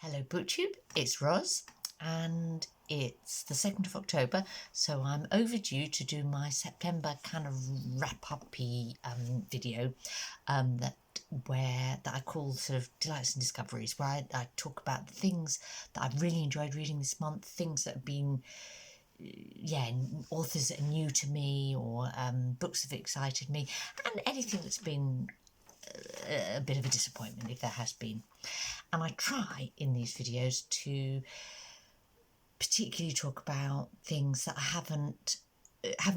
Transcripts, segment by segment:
Hello BookTube, it's Roz and it's the 2nd of October, so I'm overdue to do my September kind of wrap-up-y video that I call sort of Delights and Discoveries, where I talk about the things that I've really enjoyed reading this month, things that have been authors that are new to me, or books that have excited me, and anything that's been a bit of a disappointment if there has been. And I try in these videos to particularly talk about things that I haven't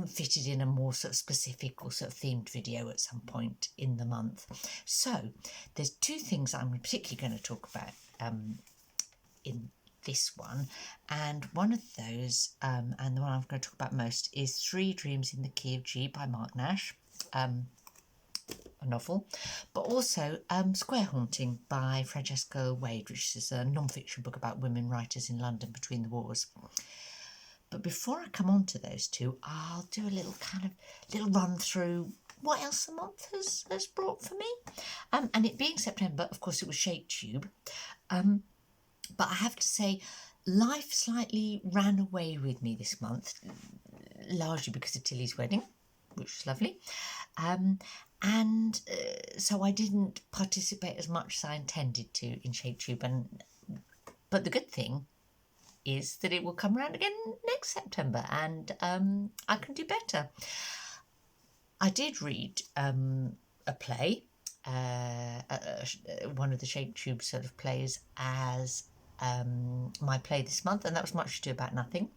fitted in a more sort of specific or sort of themed video at some point in the month. So there's two things I'm particularly going to talk about in this one, and one of those and the one I'm going to talk about most is 3 Dreams in the Key of G by Marc Nash, a novel, but also Square Haunting by Francesca Wade, which is a non-fiction book about women writers in London between the wars. But before I come on to those two, I'll do a little run through what else the month has brought for me. And it being September, of course, it was ShapeTube. But I have to say, life slightly ran away with me this month, largely because of Tilly's wedding, which was lovely. So I didn't participate as much as I intended to in ShapeTube. But the good thing is that it will come around again next September, and I can do better. I did read a play, one of the ShapeTube sort of plays, as my play this month, and that was Much Ado About Nothing.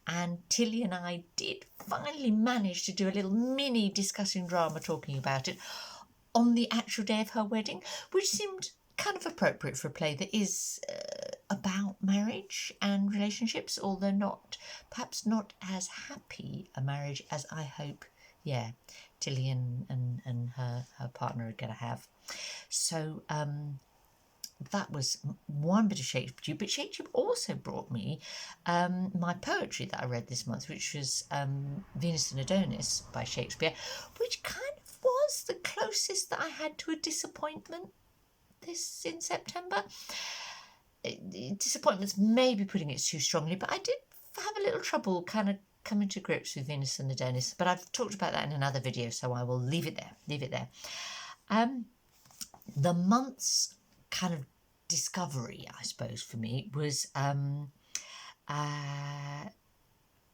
And Tilly and I did finally manage to do a little mini discussing drama talking about it on the actual day of her wedding, which seemed kind of appropriate for a play that is about marriage and relationships, although perhaps not as happy a marriage as I hope Tilly and her partner are going to have. So that was one bit of ShapeTube, but ShapeTube also brought me my poetry that I read this month, which was Venus and Adonis by Shakespeare, which kind of was the closest that I had to a disappointment this in September. Disappointment's maybe putting it too strongly, but I did have a little trouble kind of coming to grips with Venus and Adonis, but I've talked about that in another video, so I will leave it there. The month's kind of discovery, I suppose, for me was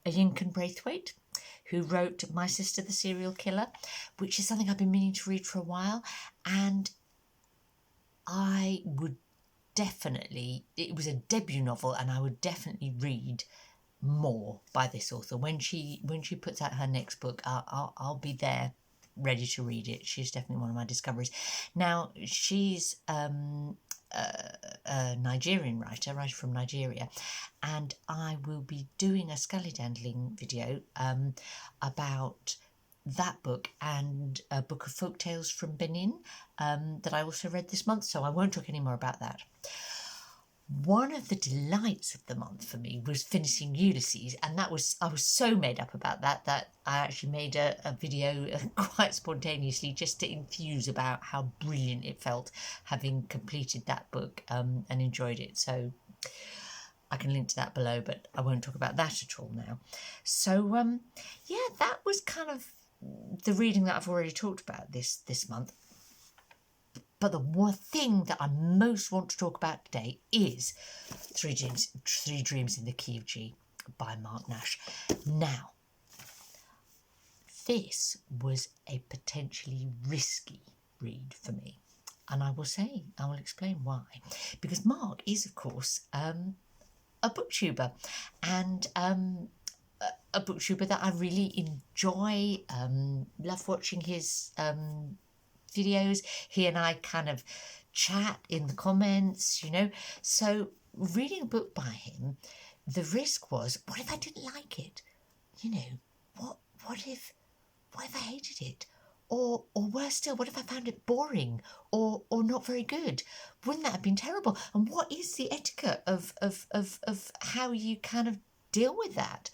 Lincoln Braithwaite, who wrote My Sister the Serial Killer, which is something I've been meaning to read for a while, and I would definitely, it was a debut novel, and I would definitely read more by this author. When she puts out her next book, I'll be there ready to read it. She's definitely one of my discoveries. Now, she's a Nigerian writer from Nigeria, and I will be doing a Scully Dandling video about that book and a book of folk tales from Benin that I also read this month, so I won't talk any more about that. One of the delights of the month for me was finishing Ulysses, and I was so made up about that I actually made a video quite spontaneously just to enthuse about how brilliant it felt having completed that book and enjoyed it. So I can link to that below, but I won't talk about that at all now. So that was kind of the reading that I've already talked about this month. But the one thing that I most want to talk about today is 3 Dreams in the Key of G by Marc Nash. Now, this was a potentially risky read for me, and I will explain why. Because Marc is, of course, a booktuber, and a booktuber that I really enjoy, love watching his videos. He and I kind of chat in the comments, so reading a book by him, the risk was, what if I didn't like it? What if I hated it? Or worse still, what if I found it boring or not very good? Wouldn't that have been terrible? And what is the etiquette of how you kind of deal with that?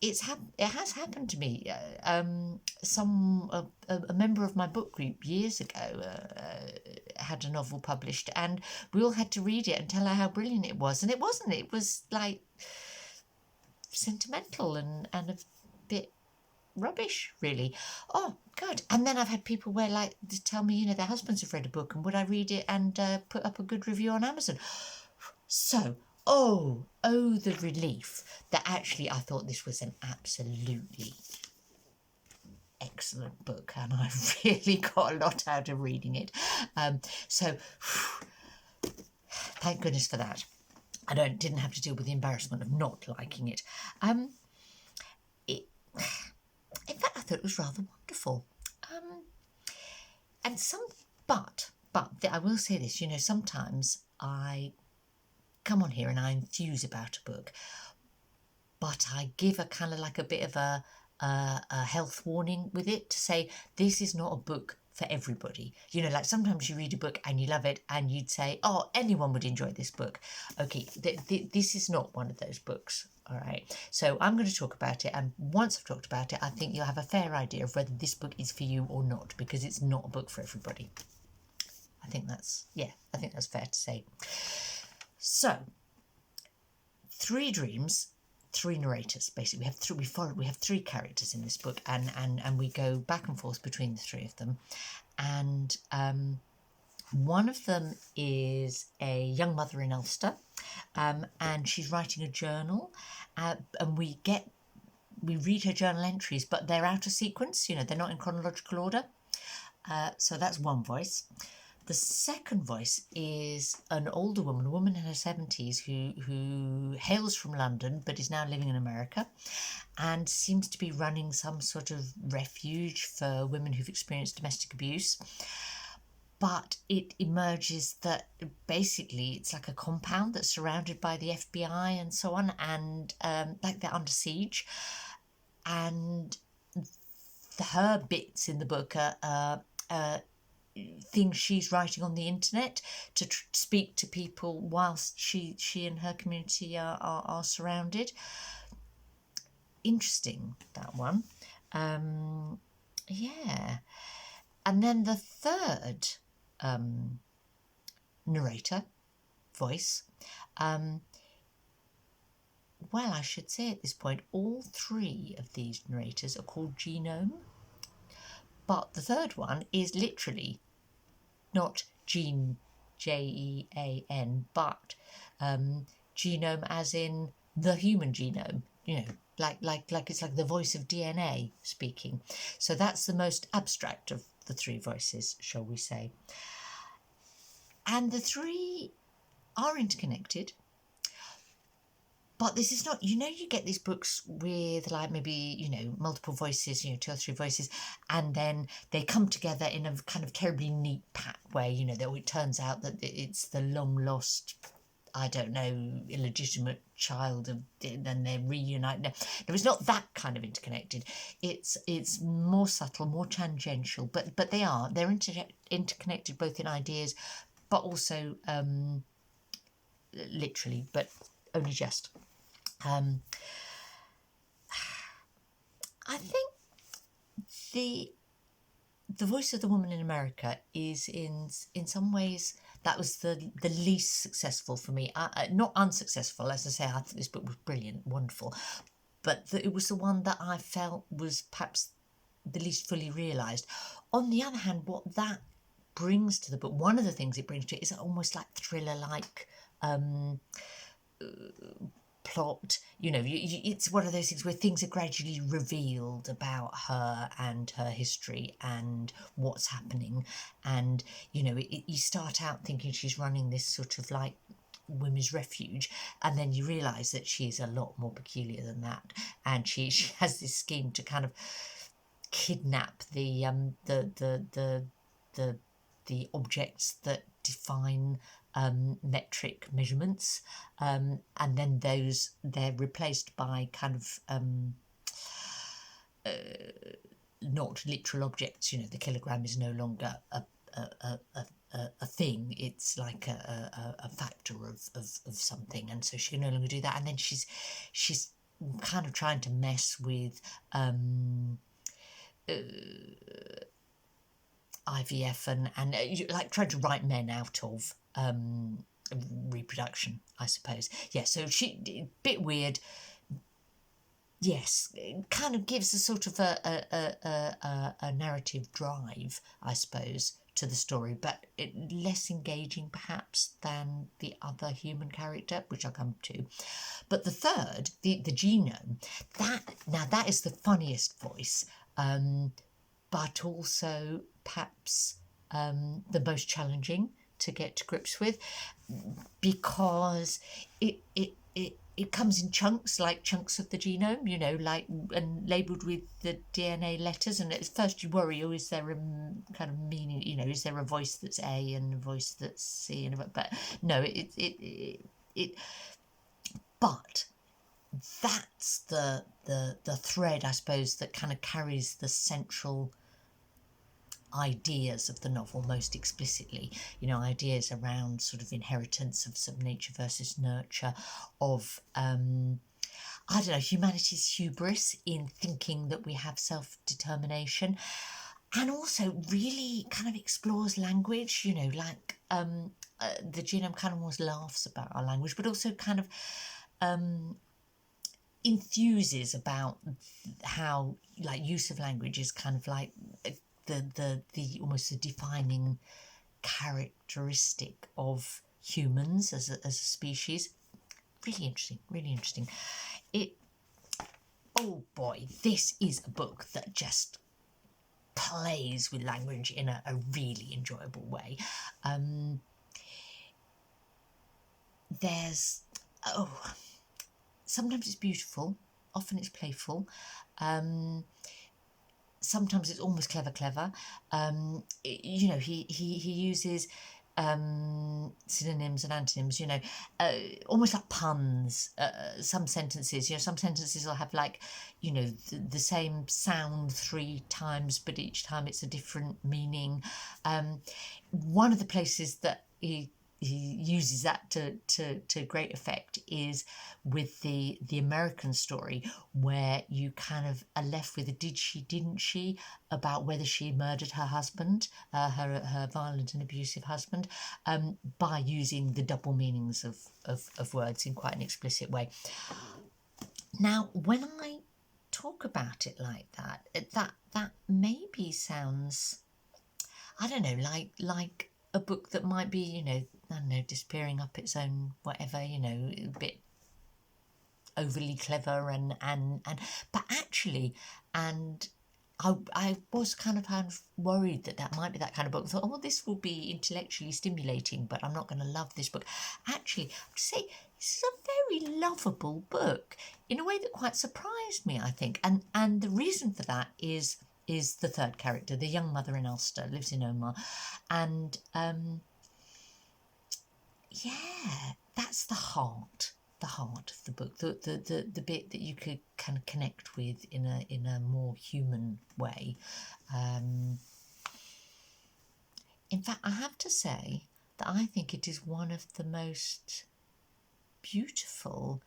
it has happened to me. A member of my book group years ago had a novel published, and we all had to read it and tell her how brilliant it was. And it wasn't. It was like sentimental and a bit rubbish, really. Oh God! And then I've had people where like to tell me, their husbands have read a book and would I read it and put up a good review on Amazon. So, the relief that actually I thought this was an absolutely excellent book, and I really got a lot out of reading it. So, thank goodness for that. I didn't have to deal with the embarrassment of not liking it. In fact, I thought it was rather wonderful. But I will say this, sometimes I come on here and I enthuse about a book, but I give a kind of like a bit of a health warning with it to say this is not a book for everybody. Like sometimes you read a book and you love it and you'd say, oh, anyone would enjoy this book. Okay, this is not one of those books. All right, so I'm going to talk about it, and once I've talked about it, I think you'll have a fair idea of whether this book is for you or not, because it's not a book for everybody. I think that's fair to say. So, 3 dreams, 3 narrators. Basically, we have 3 characters in this book, and we go back and forth between the 3 of them, and one of them is a young mother in Ulster, and she's writing a journal, and we read her journal entries, but they're out of sequence. They're not in chronological order. So that's one voice. The second voice is an older woman, a woman in her 70s who hails from London but is now living in America and seems to be running some sort of refuge for women who've experienced domestic abuse. But it emerges that basically it's like a compound that's surrounded by the FBI and so on, and like they're under siege. And her bits in the book are things she's writing on the internet to speak to people whilst she and her community are surrounded. Interesting, that one. Yeah. And then the third narrator voice, well, I should say at this point, all 3 of these narrators are called Genome, but the third one is literally not gene, Jean, but genome as in the human genome, like it's like the voice of DNA speaking. So that's the most abstract of the 3 voices, shall we say. And the 3 are interconnected, but this is not, you get these books with like maybe, multiple voices, 2 or 3 voices, and then they come together in a kind of terribly neat pat way, that it turns out that it's the long lost, I don't know, illegitimate child of, then they reunite. No, it's not that kind of interconnected. It's more subtle, more tangential, but they're interconnected both in ideas, but also literally, but only just. I think the voice of the woman in America is in some ways that was the least successful for me. Not unsuccessful, as I say. I thought this book was brilliant, wonderful, but it was the one that I felt was perhaps the least fully realised. On the other hand, what that brings to the book, one of the things it brings to it is almost like thriller-like plot. It's one of those things where things are gradually revealed about her and her history and what's happening, and you start out thinking she's running this sort of like women's refuge, and then you realise that she is a lot more peculiar than that, and she has this scheme to kind of kidnap the objects that define metric measurements, and then they're replaced by kind of not literal objects. The kilogram is no longer a thing. It's like a factor of something, and so she can no longer do that. And then she's kind of trying to mess with IVF and like trying to write men out of reproduction, I suppose. Yeah, so she, bit weird. Yes, it kind of gives a sort of a narrative drive, I suppose, to the story, but less engaging perhaps than the other human character, which I'll come to. But the third, the genome, that is the funniest voice, but also perhaps the most challenging to get to grips with, because it comes in chunks, like chunks of the genome, you know, like, and labelled with the DNA letters. And at first you worry, oh, is there a kind of meaning, you know, is there a voice that's A and a voice that's C? But no, but that's the thread, I suppose, that kind of carries the central ideas of the novel most explicitly, you know, ideas around sort of inheritance of some nature versus nurture, of I don't know, humanity's hubris in thinking that we have self-determination, and also really kind of explores language, you know, like the genome kind of almost laughs about our language, but also kind of enthuses about how, like, use of language is kind of like the almost the defining characteristic of humans as a species. Really interesting, really interesting. Oh boy, this is a book that just plays with language in a really enjoyable way. Sometimes it's beautiful, often it's playful, sometimes it's almost clever. You know, he uses synonyms and antonyms, you know, almost like puns. Some sentences, you know, some sentences will have, like, you know, the same sound 3 times, but each time it's a different meaning. One of the places that he uses that to great effect is with the American story, where you kind of are left with a did she, didn't she, about whether she murdered her husband, her violent and abusive husband, by using the double meanings of words in quite an explicit way. Now, when I talk about it like that, that maybe sounds, I don't know, like a book that might be, you know, I don't know, disappearing up its own whatever, you know, a bit overly clever and but actually, and I was kind of worried that might be that kind of book. I thought, oh, well, this will be intellectually stimulating, but I'm not going to love this book. Actually, I have to say, this is a very lovable book in a way that quite surprised me, I think. And the reason for that is the third character, the young mother in Ulster, lives in Omagh, and yeah, that's the heart of the book, the bit that you could kind of connect with in a more human way. In fact, I have to say that I think it is one of the most beautiful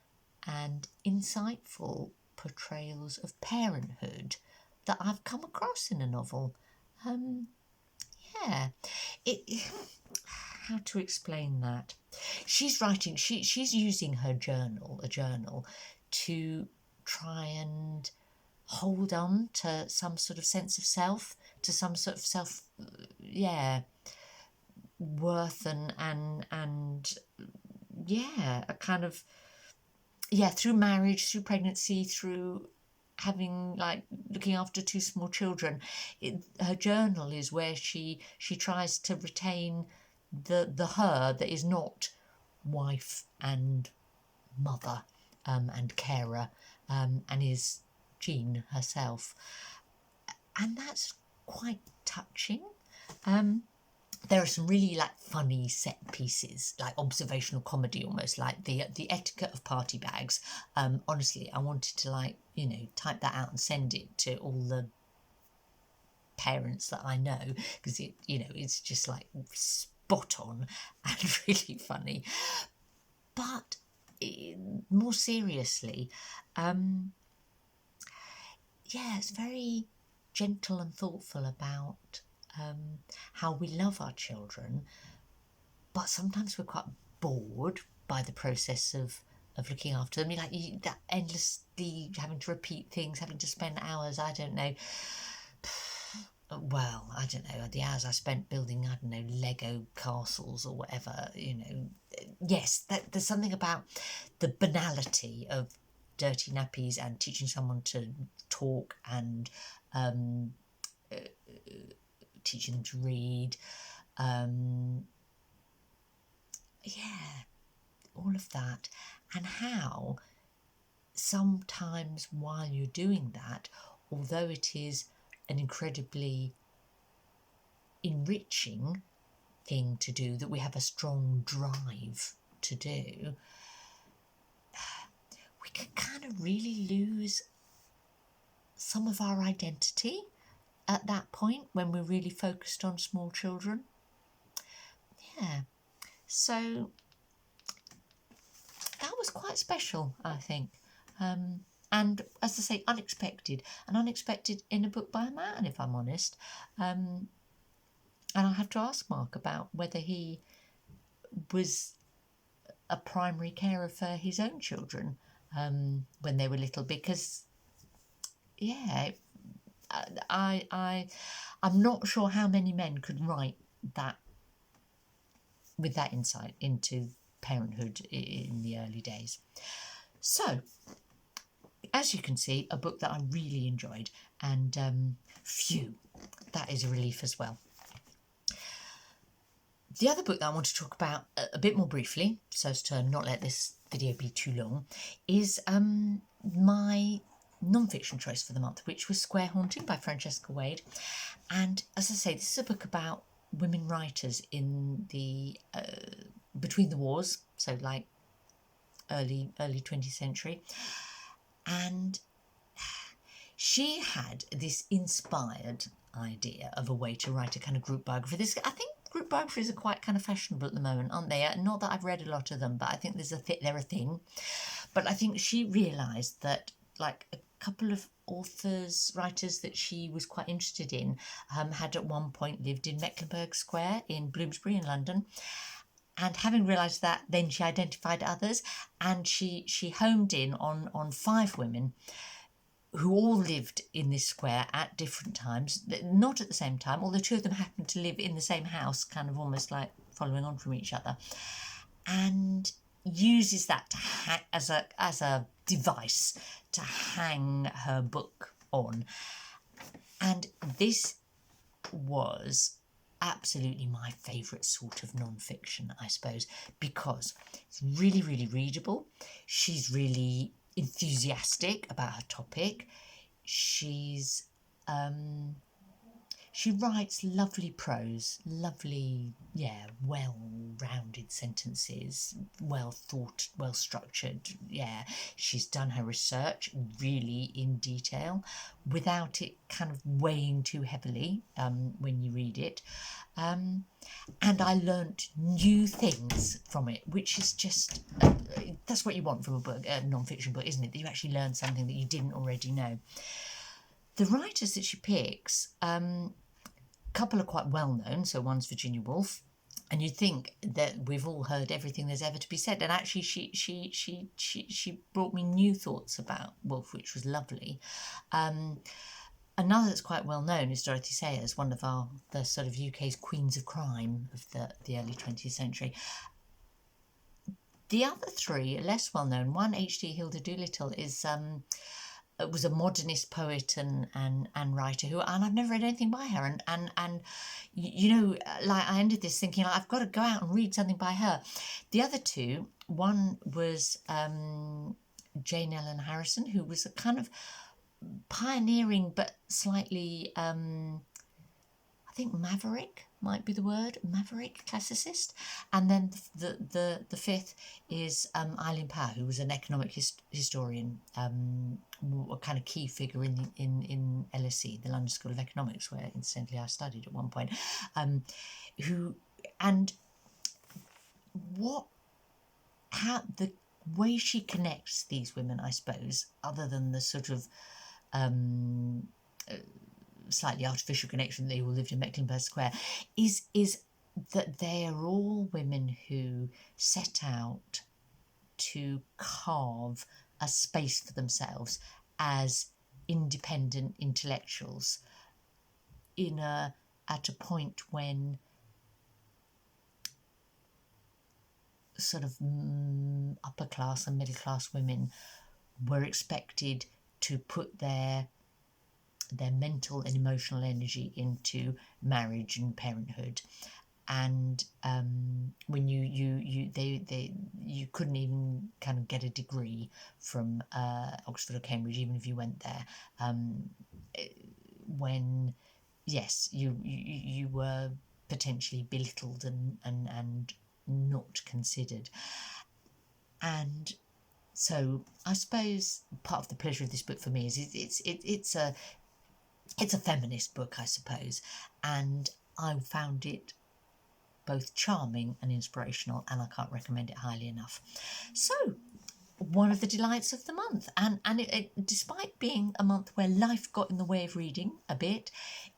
and insightful portrayals of parenthood that I've come across in a novel. Yeah, how to explain that? She's writing, she's using her journal, a journal, to try and hold on to some sort of sense of self, to some sort of self, worth and yeah, a kind of, through marriage, through pregnancy, through having, like, looking after 2 small children. Her journal is where she tries to retain the her that is not wife and mother and carer, and is Jean herself, and that's quite touching. There are some really, like, funny set pieces, like observational comedy almost, like the etiquette of party bags. Honestly, I wanted to, like, you know, type that out and send it to all the parents that I know, because it, you know, it's just like spot on and really funny. But more seriously, it's very gentle and thoughtful about how we love our children, but sometimes we're quite bored by the process of looking after them. That endlessly having to repeat things, having to spend hours, I don't know, the hours I spent building, Lego castles or whatever, yes, there's something about the banality of dirty nappies and teaching someone to talk and teaching them to read. All of that, and how sometimes while you're doing that, although it is an incredibly enriching thing to do, that we have a strong drive to do, we can kind of really lose some of our identity at that point when we're really focused on small children. So that was quite special, I think. And as I say, unexpected in a book by a man, if I'm honest. And I have to ask Marc about whether he was a primary carer for his own children when they were little, because I'm not sure how many men could write that with that insight into parenthood in the early days. So, as you can see, a book that I really enjoyed, and that is a relief as well. The other book that I want to talk about a bit more briefly, so as to not let this video be too long, is my non-fiction choice for the month, which was Square Haunting by Francesca Wade. And as I say, this is a book about women writers in the between the wars, so like early 20th century. And she had this inspired idea of a way to write a kind of group biography. I think group biographies are quite kind of fashionable at the moment, aren't they? Not that I've read a lot of them, but I think they're a thing. But I think she realised that, like, a couple of writers that she was quite interested in had at one point lived in Mecklenburgh Square in Bloomsbury in London. And having realised that, then she identified others, and she homed in on 5 women who all lived in this square at different times, not at the same time, although 2 of them happened to live in the same house, kind of almost like following on from each other, and uses that to as a device to hang her book on. And this was absolutely my favourite sort of non-fiction, I suppose, because it's really, really readable. She's really enthusiastic about her topic. She writes lovely prose, lovely, well-rounded sentences, well thought, well structured. She's done her research really in detail without it kind of weighing too heavily when you read it. And I learnt new things from it, which is just, that's what you want from a book, a non-fiction book, isn't it? That you actually learn something that you didn't already know. The writers that she picks, couple are quite well known. So one's Virginia Woolf, and you'd think that we've all heard everything there's ever to be said. And actually, she brought me new thoughts about Woolf, which was lovely. Another that's quite well known is Dorothy Sayers, one of the sort of UK's queens of crime of the early 20th century. The other 3 are less well known. One, H.D. Hilda Doolittle, was a modernist poet and writer and I've never read anything by her, and like I ended this thinking, like, I've got to go out and read something by her. The other 2, one was Jane Ellen Harrison, who was a kind of pioneering but slightly I think maverick might be the word, maverick classicist. And then the 5th is Eileen Power, who was an economic historian, a kind of key figure in LSE, the London School of Economics, where incidentally I studied at one point. way she connects these women, I suppose, other than the sort of slightly artificial connection they all lived in Mecklenburg Square, is that they are all women who set out to carve a space for themselves as independent intellectuals at a point when sort of upper class and middle class women were expected to put their mental and emotional energy into marriage and parenthood, and when you couldn't even kind of get a degree from Oxford or Cambridge, even if you went there, when yes, you were potentially belittled and not considered. And so I suppose part of the pleasure of this book for me is it's a feminist book, I suppose, and I found it both charming and inspirational, and I can't recommend it highly enough. So, one of the delights of the month, and despite being a month where life got in the way of reading a bit,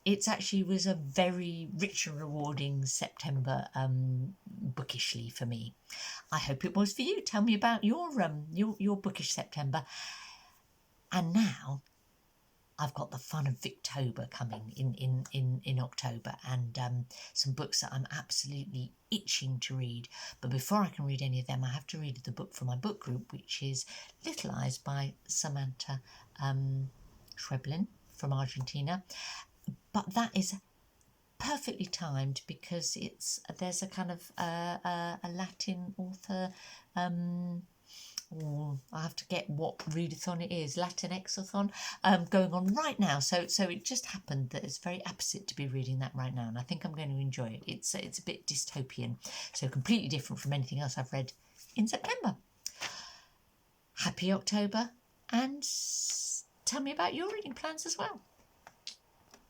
it actually was a very rich and rewarding September bookishly for me. I hope it was for you. Tell me about your bookish September. And now I've got the fun of Victober coming in October, and some books that I'm absolutely itching to read. But before I can read any of them, I have to read the book from my book group, which is Little Eyes by Samantha Schweblin from Argentina. But that is perfectly timed because there's a kind of a Latin author. I have to get what readathon it is, Latinx-a-thon, going on right now. So it just happened that it's very apposite to be reading that right now, and I think I'm going to enjoy it. It's a bit dystopian, so completely different from anything else I've read in September. Happy October, and tell me about your reading plans as well.